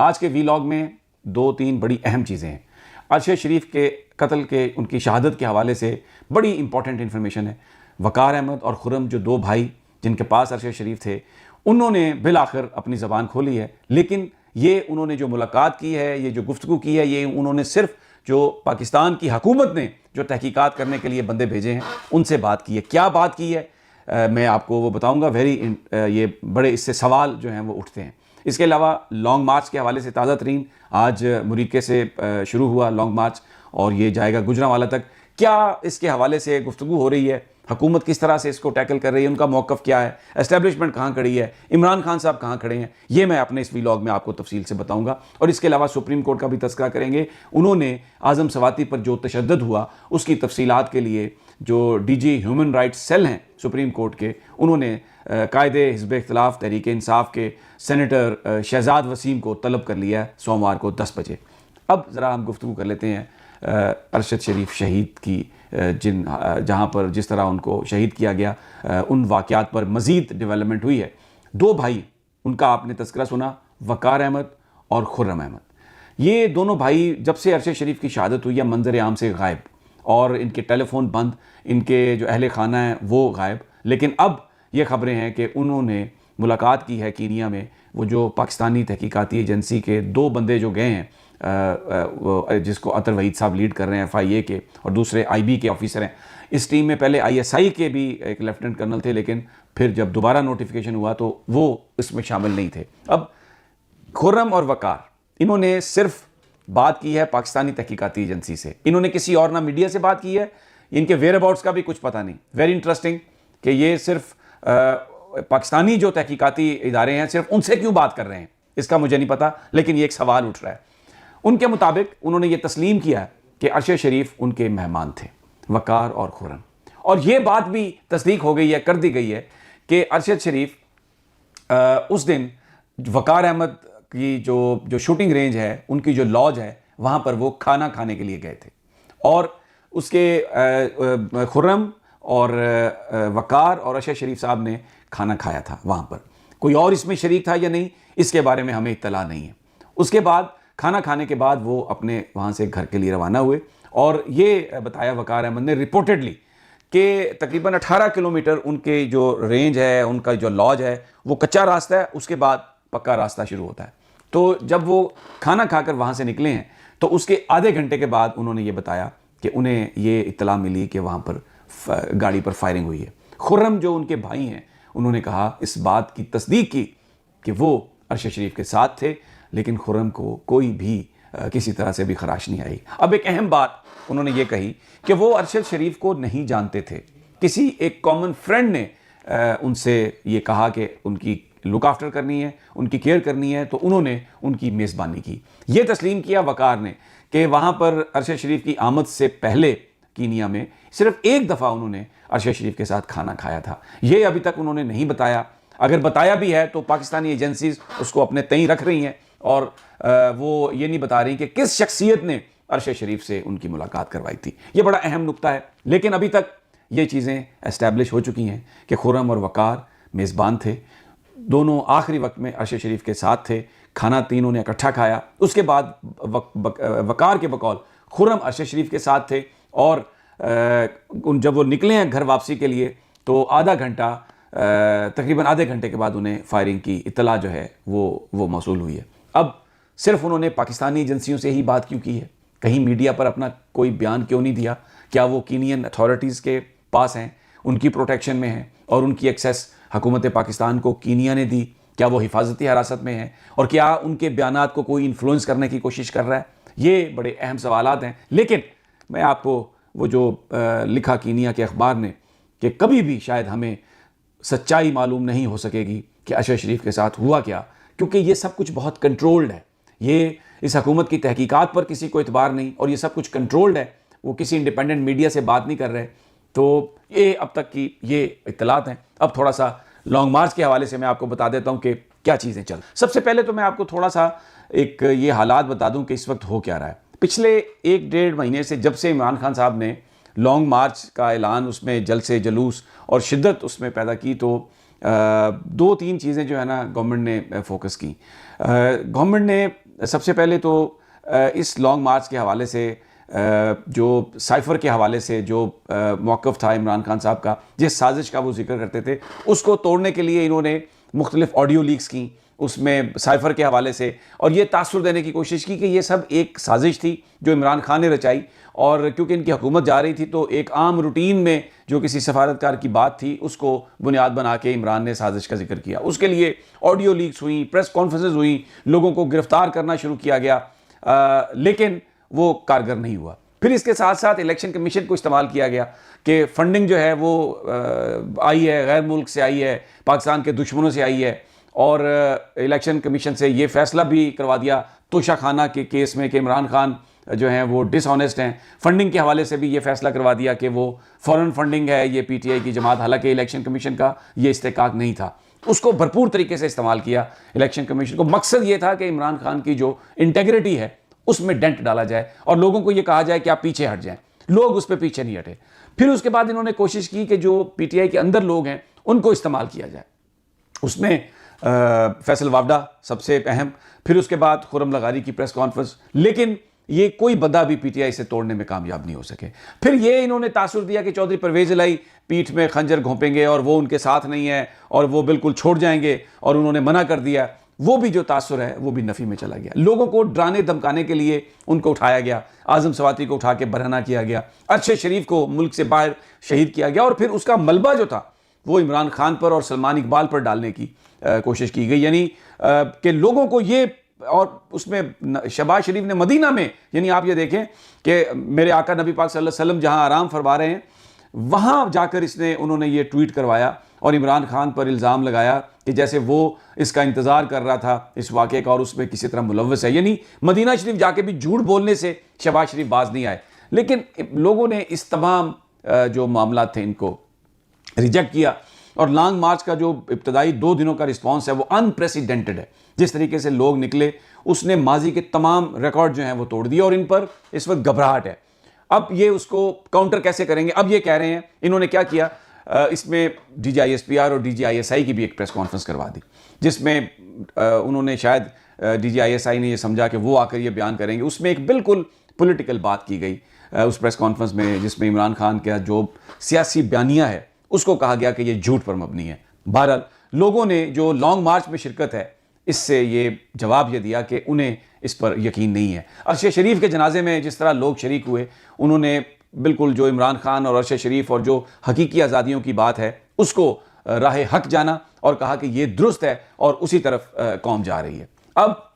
आज के वीलॉग में दो तीन बड़ी अहम चीज़ें हैं। अरशद शरीफ के कत्ल के उनकी शहादत के हवाले से बड़ी इंपॉर्टेंट इन्फॉर्मेशन है। वकार अहमद और खुर्रम जो दो भाई जिनके पास अरशद शरीफ थे, उन्होंने बिल आखिर अपनी ज़बान खोली है। लेकिन ये उन्होंने जो मुलाकात की है, ये जो गुफ्तगू की है, ये उन्होंने सिर्फ जो पाकिस्तान की हुकूमत ने जो तहकीकात करने के लिए बंदे भेजे हैं उनसे बात की है। क्या बात की है मैं आपको वो बताऊंगा। ये बड़े इससे सवाल जो हैं वो उठते हैं। इसके अलावा लॉन्ग मार्च के हवाले से ताज़ा तरीन आज मुरीके से शुरू हुआ लॉन्ग मार्च और ये जाएगा गुजरांवाला तक। क्या इसके हवाले से गुफ्तगू हो रही है, हुकूमत किस तरह से इसको टैकल कर रही है, उनका मौक़िफ़ क्या है, एस्टैब्लिशमेंट कहाँ खड़ी है, इमरान खान साहब कहाँ खड़े हैं, ये मैं अपने इस व्लॉग में आपको तफसील से बताऊंगा। और इसके अलावा सुप्रीम कोर्ट का भी तज़किरा करेंगे। उन्होंने आज़म सवाती पर जो तशद्दुद हुआ उसकी तफसीलात के लिए जो डीजी ह्यूमन राइट्स सेल हैं सुप्रीम कोर्ट के, उन्होंने कायदे हिज़्ब इख्तिलाफ तहरीक इंसाफ के सेनेटर शहजाद वसीम को तलब कर लिया है सोमवार को 10 बजे। अब ज़रा हम गुफ्तगू कर लेते हैं अरशद शरीफ शहीद की, जहाँ पर जिस तरह उनको शहीद किया गया, उन वाक़यात पर मज़ीद डेवलपमेंट हुई है। दो भाई, उनका आपने तज़किरा सुना, वकार अहमद और खुर्रम अहमद। ये दोनों भाई जब से अरशद शरीफ की शहादत हुई है मंजर आम से गायब, और इनके टेलीफोन बंद, इनके जो अहले खाना हैं वो गायब। लेकिन अब ये खबरें हैं कि उन्होंने मुलाकात की है कीनिया में। वो जो पाकिस्तानी तहकीकाती एजेंसी के दो बंदे जो गए हैं, जिसको अतर वहीद साहब लीड कर रहे हैं FIA के, और दूसरे IB के ऑफिसर हैं। इस टीम में पहले ISI के भी एक लेफ्टिनेंट कर्नल थे, लेकिन फिर जब दोबारा नोटिफिकेशन हुआ तो वो इसमें शामिल नहीं थे। अब खुर्रम और वकार, इन्होंने सिर्फ बात की है पाकिस्तानी तहकीकाती एजेंसी से। इन्होंने किसी और ना मीडिया से बात की है, इनके वेयर अबाउट्स का भी कुछ पता नहीं। वेरी इंटरेस्टिंग कि ये सिर्फ पाकिस्तानी जो तहकीकाती इदारे हैं सिर्फ उनसे क्यों बात कर रहे हैं, इसका मुझे नहीं पता, लेकिन ये एक सवाल उठ रहा है। उनके मुताबिक उन्होंने ये तस्लीम किया कि अरशद शरीफ उनके मेहमान थे, वकार और खुर्रम। और ये बात भी तस्दीक हो गई है, कर दी गई है कि अरशद शरीफ उस दिन वकार अहमद की जो शूटिंग रेंज है, उनकी जो लॉज है, वहाँ पर वो खाना खाने के लिए गए थे। और उसके खुर्रम और वकार और अरशद शरीफ साहब ने खाना खाया था वहाँ पर। कोई और इसमें शरीक था या नहीं, इसके बारे में हमें इत्तला नहीं है। उसके बाद खाना खाने के बाद वो अपने वहाँ से घर के लिए रवाना हुए, और ये बताया वकार अहमद ने रिपोर्टेडली कि तकरीबन 18 किलोमीटर उनके जो रेंज है, उनका जो लॉज है, वो कच्चा रास्ता है, उसके बाद पक्का रास्ता शुरू होता है। तो जब वो खाना खाकर वहाँ से निकले हैं तो उसके आधे घंटे के बाद उन्होंने ये बताया कि उन्हें ये इत्तला मिली कि वहाँ पर गाड़ी पर फायरिंग हुई है। खुर्रम जो उनके भाई हैं, उन्होंने कहा, इस बात की तस्दीक की कि वो अरशद शरीफ के साथ थे, लेकिन खुर्रम को कोई भी किसी तरह से भी खराश नहीं आई। अब एक अहम बात उन्होंने ये कही कि वो अरशद शरीफ को नहीं जानते थे। किसी एक कॉमन फ्रेंड ने उनसे ये कहा कि उनकी लुक आफ्टर करनी है, उनकी केयर करनी है, तो उन्होंने उनकी मेज़बानी की। ये तस्लीम किया वकार ने कि वहाँ पर अरशद शरीफ की आमद से पहले कीनिया में सिर्फ एक दफ़ा उन्होंने अरशद शरीफ के साथ खाना खाया था। ये अभी तक उन्होंने नहीं बताया। अगर बताया भी है तो पाकिस्तानी एजेंसीज उसको अपने तय रख रही हैं, और वो ये नहीं बता रही कि किस शख्सियत ने अरशद शरीफ से उनकी मुलाकात करवाई थी। ये बड़ा अहम नुक्ता है। लेकिन अभी तक ये चीज़ें एस्टैब्लिश हो चुकी हैं कि खुर्रम और वकार मेज़बान थे, दोनों आखिरी वक्त में अरशद शरीफ के साथ थे, खाना तीनों ने इकट्ठा खाया। उसके बाद वकार के बकौल खुर्रम अरशद शरीफ के साथ थे, और जब वो निकले हैं घर वापसी के लिए तो तकरीबन आधे घंटे के बाद उन्हें फायरिंग की इत्तला जो है वो मौसूल हुई है। अब सिर्फ उन्होंने पाकिस्तानी एजेंसियों से ही बात क्यों की है, कहीं मीडिया पर अपना कोई बयान क्यों नहीं दिया? क्या वो कीनियन अथॉरिटीज़ के पास हैं, उनकी प्रोटेक्शन में हैं, और उनकी एक्सेस हुकूमत पाकिस्तान को कीनिया ने दी? क्या वो हिफाजती हिरासत में हैं, और क्या उनके बयानात को कोई इन्फ्लुएंस करने की कोशिश कर रहा है? ये बड़े अहम सवालात हैं। लेकिन मैं आपको वो जो लिखा कीनिया के अखबार ने कि कभी भी शायद हमें सच्चाई मालूम नहीं हो सकेगी कि अरशद शरीफ के साथ हुआ क्या, क्योंकि ये सब कुछ बहुत कंट्रोल्ड है। ये इस हुकूमत की तहकीकात पर किसी को इतबार नहीं, और ये सब कुछ कंट्रोल्ड है। वो किसी इंडिपेंडेंट मीडिया से बात नहीं कर रहे। तो ये अब तक की ये इत्तलात हैं। अब थोड़ा सा लॉन्ग मार्च के हवाले से मैं आपको बता देता हूँ कि क्या चीज़ें चल। सबसे पहले तो मैं आपको थोड़ा सा एक ये हालात बता दूँ कि इस वक्त हो क्या रहा है। पिछले 1-1.5 महीने से जब से इमरान खान साहब ने लॉन्ग मार्च का ऐलान, उसमें जल से जलूस और शिद्दत उसमें पैदा की, तो 2-3 चीज़ें जो है ना गवर्नमेंट ने फोकस की। गवर्नमेंट ने सबसे पहले तो इस लॉन्ग मार्च के हवाले से जो साइफ़र के हवाले से जो मौक़िफ़ था इमरान खान साहब का, जिस साजिश का वो जिक्र करते थे, उसको तोड़ने के लिए इन्होंने मुख्तलिफ़ ऑडियो लीक्स की, उसमें साइफ़र के हवाले से, और ये तासुर देने की कोशिश की कि ये सब एक साजिश थी जो इमरान खान ने रचाई। और क्योंकि इनकी हुकूमत जा रही थी तो एक आम रूटीन में जो किसी सफारतकार की बात थी उसको बुनियाद बना के इमरान ने साजिश का जिक्र किया। उसके लिए ऑडियो लीक्स हुई, प्रेस कॉन्फ्रेंसेज हुई, लोगों को गिरफ्तार करना शुरू किया गया, लेकिन वो कारगर नहीं हुआ। फिर इसके साथ साथ इलेक्शन कमीशन को इस्तेमाल किया गया कि फंडिंग जो है वो आई है, गैर मुल्क से आई है, पाकिस्तान के दुश्मनों से आई है, और इलेक्शन कमीशन से ये फैसला भी करवा दिया तोशा खाना के केस में कि इमरान खान जो हैं वो डिसऑनेस्ट हैं। फंडिंग के हवाले से भी ये फैसला करवा दिया कि वो फॉरेन फंडिंग है ये पीटीआई की जमात, हालांकि इलेक्शन कमीशन का ये इस्तेकाक नहीं था। उसको भरपूर तरीके से इस्तेमाल किया इलेक्शन कमीशन को। मकसद ये था कि इमरान खान की जो इंटेग्रिटी है उसमें डेंट डाला जाए और लोगों को ये कहा जाए कि आप पीछे हट जाएं। लोग उस पर पीछे नहीं हटे। फिर उसके बाद इन्होंने कोशिश की कि जो पीटीआई के अंदर लोग हैं उनको इस्तेमाल किया जाए। उसमें फैसल वावडा सबसे अहम, फिर उसके बाद खुर्रम लगारी की प्रेस कॉन्फ्रेंस, लेकिन ये कोई बंदा भी पीटीआई से तोड़ने में कामयाब नहीं हो सके। फिर ये इन्होंने तासुर दिया कि चौधरी परवेज़ इलाही पीठ में खंजर घोंपेंगे और वो उनके साथ नहीं है और वो बिल्कुल छोड़ जाएंगे, और उन्होंने मना कर दिया। वो भी जो तासुर है वो भी नफ़ी में चला गया। लोगों को डराने धमकाने के लिए उनको उठाया गया, आज़म सवाती को उठा के बरहना किया गया, अरशद शरीफ को मुल्क से बाहर शहीद किया गया, और फिर उसका मलबा जो था वो इमरान खान पर और सलमान इकबाल पर डालने की कोशिश की गई। यानी कि लोगों को ये, और उसमें शहबाज शरीफ ने मदीना में, यानी आप ये देखें कि मेरे आका नबी पाक सल्लल्लाहु अलैहि वसल्लम जहां आराम फरमा रहे हैं वहां जाकर उन्होंने ये ट्वीट करवाया और इमरान खान पर इल्ज़ाम लगाया कि जैसे वो इसका इंतज़ार कर रहा था इस वाक़े का और उसमें किसी तरह मुलव्वस है। यानी मदीना शरीफ जाके भी झूठ बोलने से शहबाज शरीफ बाज नहीं आए। लेकिन लोगों ने इस तमाम जो मामला थे इनको रिजेक्ट किया, और लॉन्ग मार्च का जो इब्तदाई 2 दिनों का रिस्पॉन्स है वो अनप्रेसिडेंटेड है। जिस तरीके से लोग निकले उसने माजी के तमाम रिकॉर्ड जो हैं वो तोड़ दिए, और इन पर इस वक्त घबराहट है। अब ये उसको काउंटर कैसे करेंगे? अब ये कह रहे हैं, इन्होंने क्या किया, इसमें DGISPR और DGISI की भी एक प्रेस कॉन्फ्रेंस करवा दी, जिसमें उन्होंने शायद DGISI ने ये समझा कि वो आकर ये बयान करेंगे। उसमें एक बिल्कुल पॉलिटिकल बात की गई उस प्रेस कॉन्फ्रेंस में, जिसमें इमरान खान का जो सियासी बयानिया है उसको कहा गया कि ये झूठ पर मबनी है। बहरहाल लोगों ने जो लॉन्ग मार्च में शिरकत है इससे ये जवाब ये दिया कि उन्हें इस पर यकीन नहीं है। अरशद शरीफ के जनाजे में जिस तरह लोग शरीक हुए, उन्होंने बिल्कुल जो इमरान खान और अरशद शरीफ और जो हकीकी आज़ादियों की बात है उसको राह हक जाना और कहा कि ये दुरुस्त है और उसी तरफ कौम जा रही है। अब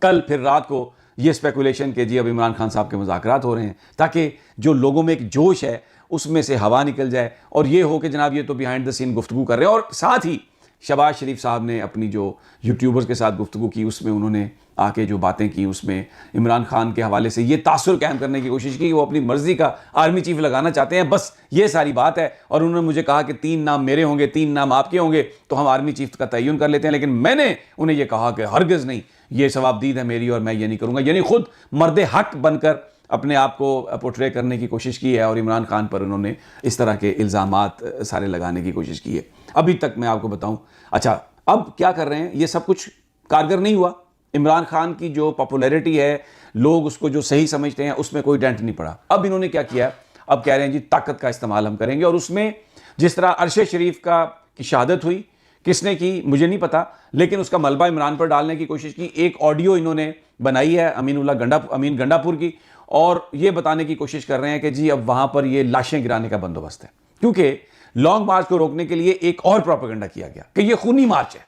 कल फिर रात को ये स्पेकुलेशन के जी अब इमरान खान साहब के मुज़ाकरात हो रहे हैं ताकि जो लोगों में एक जोश है उसमें से हवा निकल जाए और ये हो कि जनाब ये तो बिहाइंड द सीन गुफ्तगू कर रहे हैं। और साथ ही शहबाज शरीफ साहब ने अपनी जो यूट्यूबर्स के साथ गुफ्तगू की उसमें उन्होंने आके जो बातें की उसमें इमरान खान के हवाले से ये तासुर कायम करने की कोशिश की कि वो अपनी मर्ज़ी का आर्मी चीफ लगाना चाहते हैं, बस ये सारी बात है। और उन्होंने मुझे कहा कि 3 नाम मेरे होंगे, 3 नाम आपके होंगे तो हम आर्मी चीफ का तयन कर लेते हैं। लेकिन मैंने उन्हें यह कहा कि हरगिज़ नहीं, ये सवाबदीद है मेरी और मैं ये नहीं करूँगा। यानी खुद मर्द हक बनकर अपने आप को पोर्ट्रे करने की कोशिश की है और इमरान खान पर उन्होंने इस तरह के इल्ज़ामात सारे लगाने की कोशिश की है। अभी तक मैं आपको बताऊं, अच्छा अब क्या कर रहे हैं, ये सब कुछ कारगर नहीं हुआ। इमरान खान की जो पॉपुलैरिटी है, लोग उसको जो सही समझते हैं उसमें कोई डेंट नहीं पड़ा। अब इन्होंने क्या किया, अब कह रहे हैं जी ताकत का इस्तेमाल हम करेंगे। और उसमें जिस तरह अरशद शरीफ की शहादत हुई, किसने की मुझे नहीं पता, लेकिन उसका मलबा इमरान पर डालने की कोशिश की। एक ऑडियो इन्होंने बनाई है अमीन गंडापुर की, और ये बताने की कोशिश कर रहे हैं कि जी अब वहाँ पर ये लाशें गिराने का बंदोबस्त है, क्योंकि लॉन्ग मार्च को रोकने के लिए एक और प्रोपेगेंडा किया गया कि ये खूनी मार्च है,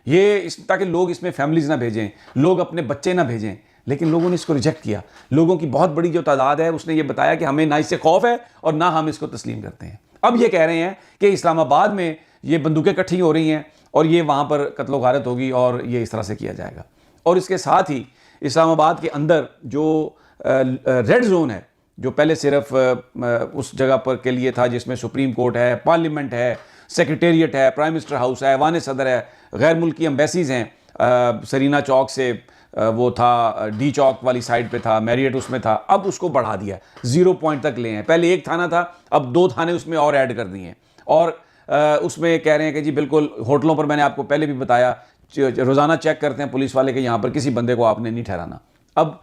ये ताकि लोग इसमें फैमिलीज ना भेजें, लोग अपने बच्चे ना भेजें। लेकिन लोगों ने इसको रिजेक्ट किया। लोगों की बहुत बड़ी जो तादाद है उसने ये बताया कि हमें ना इससे खौफ है और ना हम इसको तस्लीम करते हैं। अब ये कह रहे हैं कि इस्लामाबाद में ये बंदूकें इकट्ठी हो रही हैं और ये वहाँ पर कत्लो गारत होगी और ये इस तरह से किया जाएगा। और इसके साथ ही इस्लामाबाद के अंदर जो रेड जोन है, जो पहले सिर्फ उस जगह पर के लिए था जिसमें सुप्रीम कोर्ट है, पार्लियामेंट है, सेक्रेटेरिएट है, प्राइम मिनिस्टर हाउस है, ऐवान सदर है, गैर मुल्की एम्बेसीज हैं, सरीना चौक से वो था, डी चौक वाली साइड पे था, मैरियट उसमें था, अब उसको बढ़ा दिया, 0 पॉइंट तक ले हैं। पहले 1 थाना था, अब 2 थाने उसमें और ऐड कर दिए हैं। और उसमें कह रहे हैं कि जी बिल्कुल होटलों पर, मैंने आपको पहले भी बताया, रोज़ाना चेक करते हैं पुलिस वाले कि यहाँ पर किसी बंदे को आपने नहीं ठहराना। अब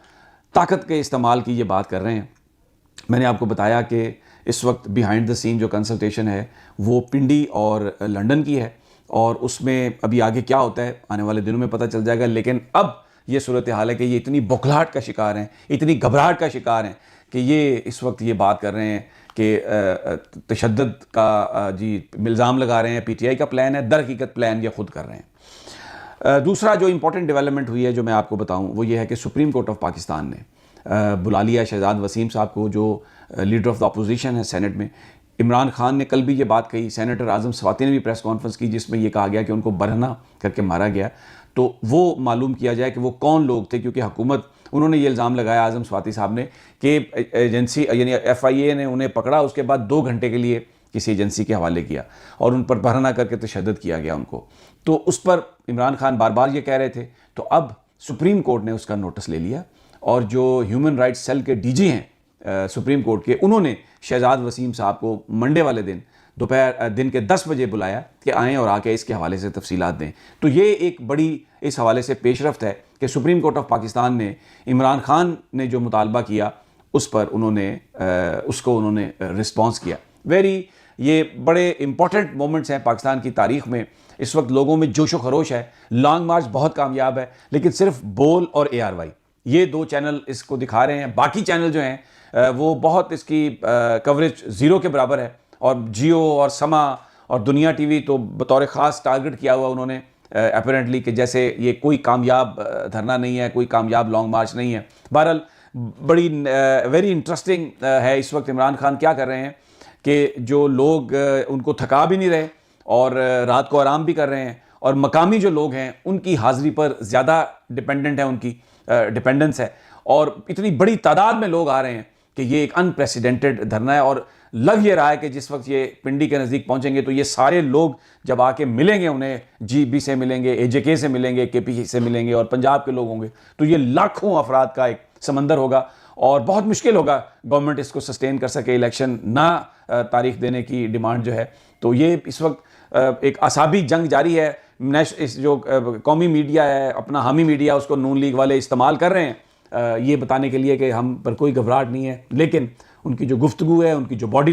ताकत के इस्तेमाल की ये बात कर रहे हैं। मैंने आपको बताया कि इस वक्त बिहाइंड द सीन जो कंसल्टेशन है वो पिंडी और लंदन की है, और उसमें अभी आगे क्या होता है आने वाले दिनों में पता चल जाएगा। लेकिन अब ये सूरत हाल है कि ये इतनी बौखलाहट का शिकार हैं, इतनी घबराहट का शिकार हैं कि ये इस वक्त ये बात कर रहे हैं कि तशद्दुद का जी इल्ज़ाम लगा रहे हैं पीटीआई का प्लान है, दर हकीकत प्लान ये खुद कर रहे हैं। दूसरा जो इंपॉर्टेंट डेवलपमेंट हुई है जो मैं आपको बताऊं वो ये है कि सुप्रीम कोर्ट ऑफ पाकिस्तान ने बुला लिया शहजाद वसीम साहब को, जो लीडर ऑफ द अपोजिशन है सेनेट में। इमरान खान ने कल भी ये बात कही, सेनेटर आज़म स्वाति ने भी प्रेस कॉन्फ्रेंस की जिसमें यह कहा गया कि उनको बरहना करके मारा गया। तो वो मालूम किया जाए कि वो कौन लोग थे, क्योंकि हुकूमत, उन्होंने ये इल्ज़ाम लगाया आज़म स्वाति साहब ने कि एजेंसी यानी FIA ने उन्हें पकड़ा, उसके बाद 2 घंटे के लिए किसी एजेंसी के हवाले किया और उन पर बरहना करके तशद्दुद किया गया उनको। तो उस पर इमरान खान बार बार ये कह रहे थे। तो अब सुप्रीम कोर्ट ने उसका नोटिस ले लिया और जो ह्यूमन राइट्स सेल के DG हैं सुप्रीम कोर्ट के, उन्होंने शहजाद वसीम साहब को मंडे वाले दिन दोपहर दिन के 10 बजे बुलाया कि आएँ और आके इसके हवाले से तफसीलात दें। तो ये एक बड़ी इस हवाले से पेशरफ्त है कि सुप्रीम कोर्ट ऑफ पाकिस्तान ने इमरान खान ने जो मुतालबा किया उस पर उन्होंने रिस्पॉन्स किया। ये बड़े इंपॉर्टेंट मोमेंट्स हैं पाकिस्तान की तारीख़ में। इस वक्त लोगों में जोशो खरोश है, लॉन्ग मार्च बहुत कामयाब है, लेकिन सिर्फ बोल और ARY ये 2 चैनल इसको दिखा रहे हैं। बाकी चैनल जो हैं वो बहुत इसकी कवरेज ज़ीरो के बराबर है, और जियो और समा और दुनिया TV तो बतौर ख़ास टारगेट किया हुआ उन्होंने अपेरेंटली कि जैसे ये कोई कामयाब धरना नहीं है, कोई कामयाब लॉन्ग मार्च नहीं है। बहरहाल बड़ी वेरी इंटरेस्टिंग है इस वक्त इमरान खान क्या कर रहे हैं कि जो लोग उनको थका भी नहीं रहे और रात को आराम भी कर रहे हैं, और मकामी जो लोग हैं उनकी हाज़िरी पर ज़्यादा डिपेंडेंट है, उनकी डिपेंडेंस है, और इतनी बड़ी तादाद में लोग आ रहे हैं कि ये एक अनप्रेसिडेंटेड धरना है। और लग ये रहा है कि जिस वक्त ये पिंडी के नज़दीक पहुंचेंगे तो ये सारे लोग जब आके मिलेंगे, उन्हें GB से मिलेंगे, AJK से मिलेंगे, KP से मिलेंगे और पंजाब के लोग होंगे, तो ये लाखों अफराद का एक समंदर होगा और बहुत मुश्किल होगा गवर्नमेंट इसको सस्टेन कर सके, इलेक्शन ना तारीख देने की डिमांड जो है। तो ये इस वक्त एक असाबी जंग जारी है। इस जो कौमी मीडिया है, अपना हामी मीडिया, उसको नून लीग वाले इस्तेमाल कर रहे हैं ये बताने के लिए कि हम पर कोई घबराहट नहीं है, लेकिन उनकी जो गुफ्तगू है, उनकी जो बॉडी